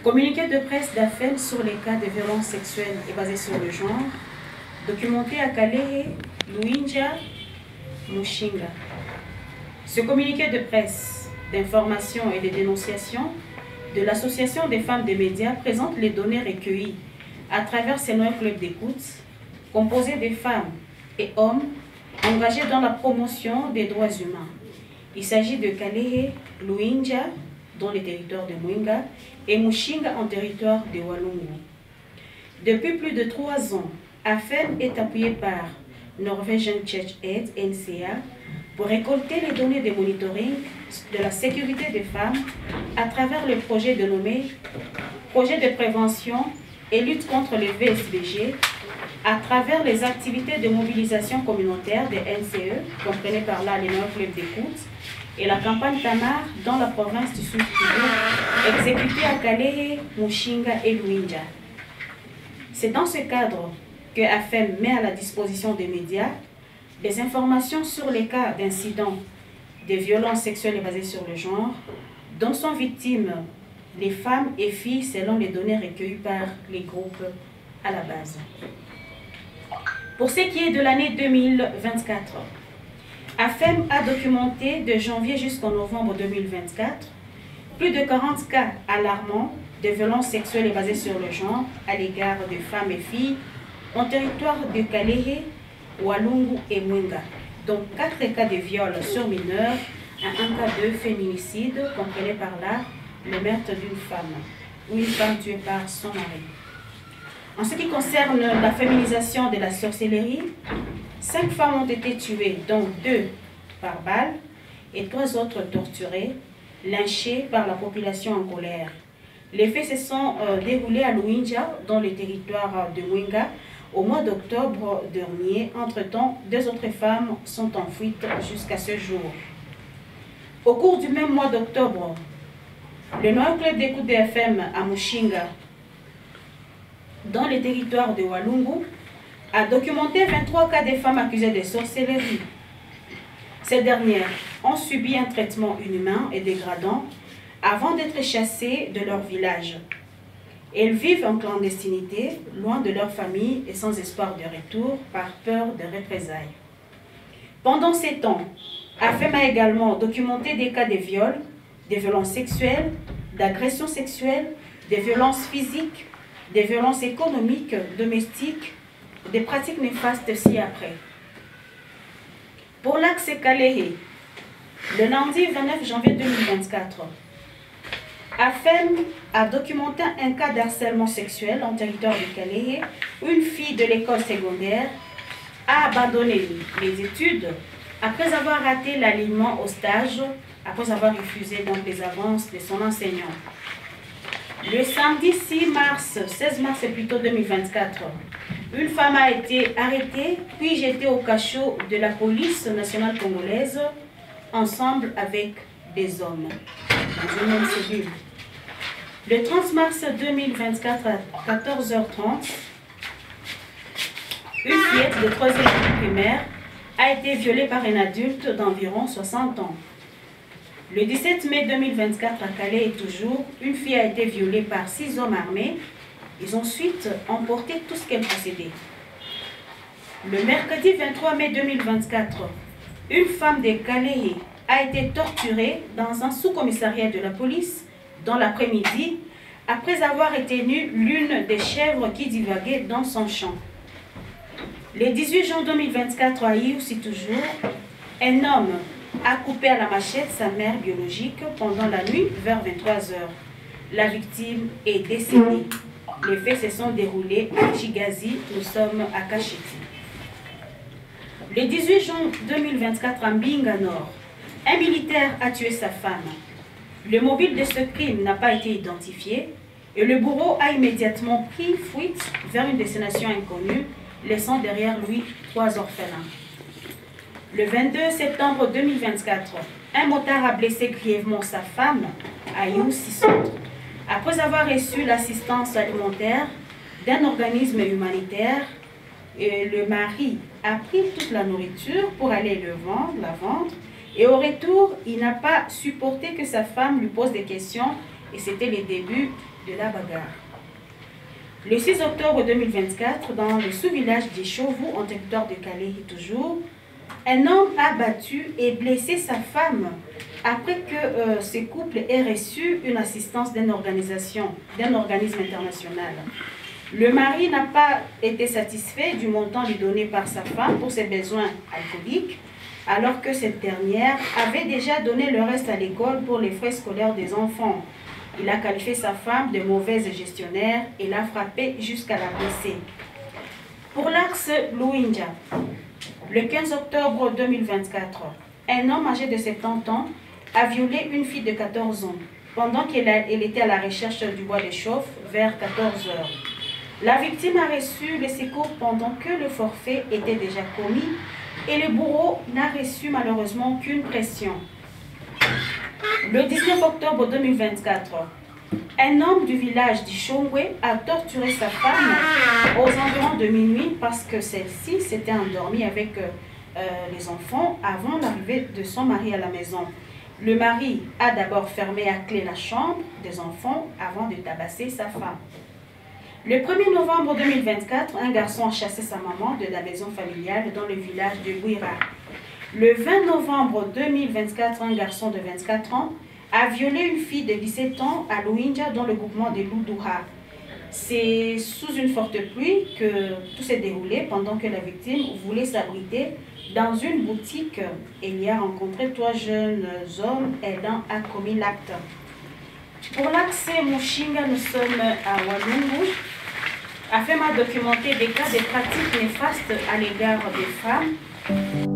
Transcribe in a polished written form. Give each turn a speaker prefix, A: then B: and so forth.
A: Communiqué de presse d'Afem sur les cas de violences sexuelles et basées sur le genre, documenté à Kalehe, Luinja, Mushinga. Ce communiqué de presse, d'information et de dénonciation de l'Association des femmes des médias présente les données recueillies à travers ces 9 clubs d'écoute, composés de femmes et hommes engagés dans la promotion des droits humains. Il s'agit de Kalehe, Luinja, dans les territoires de Mwenga, et Mushinga en territoire de Walungu. Depuis plus de 3 ans, AFEM est appuyé par Norwegian Church Aid, NCA, pour récolter les données de monitoring de la sécurité des femmes à travers le projet dénommé Projet de prévention et lutte contre le VSBG, à travers les activités de mobilisation communautaire des NCE, comprenez par là les 9 clubs d'écoute, et la campagne Tamar dans la province du Sud-Kivu, exécutée à Kalehe, Mushinga et Luinja. C'est dans ce cadre que AFEM met à la disposition des médias des informations sur les cas d'incidents de violences sexuelles basées sur le genre, dont sont victimes les femmes et filles selon les données recueillies par les groupes à la base. Pour ce qui est de l'année 2024, AFEM a documenté de janvier jusqu'en novembre 2024 plus de 40 cas alarmants de violences sexuelles basées sur le genre à l'égard de femmes et filles en territoire de Kalehe, Walungu et Mwenga, dont 4 cas de viol sur mineurs et 1 cas de féminicide, comprenez par là le meurtre d'une femme ou une femme tuée par son mari. En ce qui concerne la féminisation de la sorcellerie, 5 femmes ont été tuées, dont 2 par balle et 3 autres torturées, lynchées par la population en colère. Les faits se sont déroulés à Luinja, dans le territoire de Mwenga, au mois d'octobre dernier. Entre-temps, 2 autres femmes sont en fuite jusqu'à ce jour. Au cours du même mois d'octobre, le Noir Club d'écoute de FM à Mushinga, dans les territoires de Walungu, a documenté 23 cas de femmes accusées de sorcellerie. Ces dernières ont subi un traitement inhumain et dégradant avant d'être chassées de leur village. Elles vivent en clandestinité, loin de leur famille et sans espoir de retour par peur de représailles. Pendant ces temps, AFEM a également documenté des cas de viols, des violences sexuelles, d'agressions sexuelles, des violences physiques, des violences économiques, domestiques, des pratiques néfastes ci-après. Pour l'axe Kalehe, le lundi 29 janvier 2024, AFEM a documenté un cas d'harcèlement sexuel en territoire de Kalehe où une fille de l'école secondaire a abandonné les études après avoir raté l'alignement au stage, après avoir refusé donc les avances de son enseignant. Le samedi 16 mars plutôt 2024, une femme a été arrêtée puis jetée au cachot de la police nationale congolaise ensemble avec des hommes dans une même cellule. Le 30 mars 2024 à 14h30, une fillette de 3e primaire a été violée par un adulte d'environ 60 ans. Le 17 mai 2024 à Calais et toujours, une fille a été violée par 6 hommes armés. Ils ont ensuite emporté tout ce qu'elle possédait. Le mercredi 23 mai 2024, une femme de Calais a été torturée dans un sous-commissariat de la police dans l'après-midi après avoir éteint l'une des chèvres qui divaguait dans son champ. Le 18 juin 2024 à Iousi toujours, un homme a coupé à la machette sa mère biologique pendant la nuit vers 23h. La victime est décédée. Les faits se sont déroulés à Chigazi, nous sommes à Kachiti. Le 18 juin 2024 à Mbinga Nord, un militaire a tué sa femme. Le mobile de ce crime n'a pas été identifié et le bourreau a immédiatement pris fuite vers une destination inconnue, laissant derrière lui 3 orphelins. Le 22 septembre 2024, un motard a blessé grièvement sa femme à Youssi Centre. Après avoir reçu l'assistance alimentaire d'un organisme humanitaire, le mari a pris toute la nourriture pour aller la vendre. Et au retour, il n'a pas supporté que sa femme lui pose des questions et c'était le début de la bagarre. Le 6 octobre 2024, dans le sous-village d'Ishovu, en territoire de Kalehe toujours, un homme a battu et blessé sa femme après que ce couple ait reçu une assistance d'un organisme international. Le mari n'a pas été satisfait du montant lui donné par sa femme pour ses besoins alcooliques, alors que cette dernière avait déjà donné le reste à l'école pour les frais scolaires des enfants. Il a qualifié sa femme de mauvaise gestionnaire et l'a frappée jusqu'à la blesser. Pour l'axe Luinja, le 15 octobre 2024, un homme âgé de 70 ans a violé une fille de 14 ans pendant qu'elle était à la recherche du bois de chauffe vers 14 heures. La victime a reçu le secours pendant que le forfait était déjà commis et le bourreau n'a reçu malheureusement qu'une pression. Le 19 octobre 2024, un homme du village d'Ishongwe a torturé sa femme aux environs de minuit parce que celle-ci s'était endormie avec les enfants avant l'arrivée de son mari à la maison. Le mari a d'abord fermé à clé la chambre des enfants avant de tabasser sa femme. Le 1er novembre 2024, un garçon a chassé sa maman de la maison familiale dans le village de Bouira. Le 20 novembre 2024, un garçon de 24 ans a violé une fille de 17 ans à Luinja dans le groupement de Loudoura. C'est sous une forte pluie que tout s'est déroulé pendant que la victime voulait s'abriter dans une boutique. Elle y a rencontré 3 jeunes hommes et l'un a commis l'acte. Pour l'axe Mushinga, nous sommes à Walungu, afin de documenter des cas de pratiques néfastes à l'égard des femmes.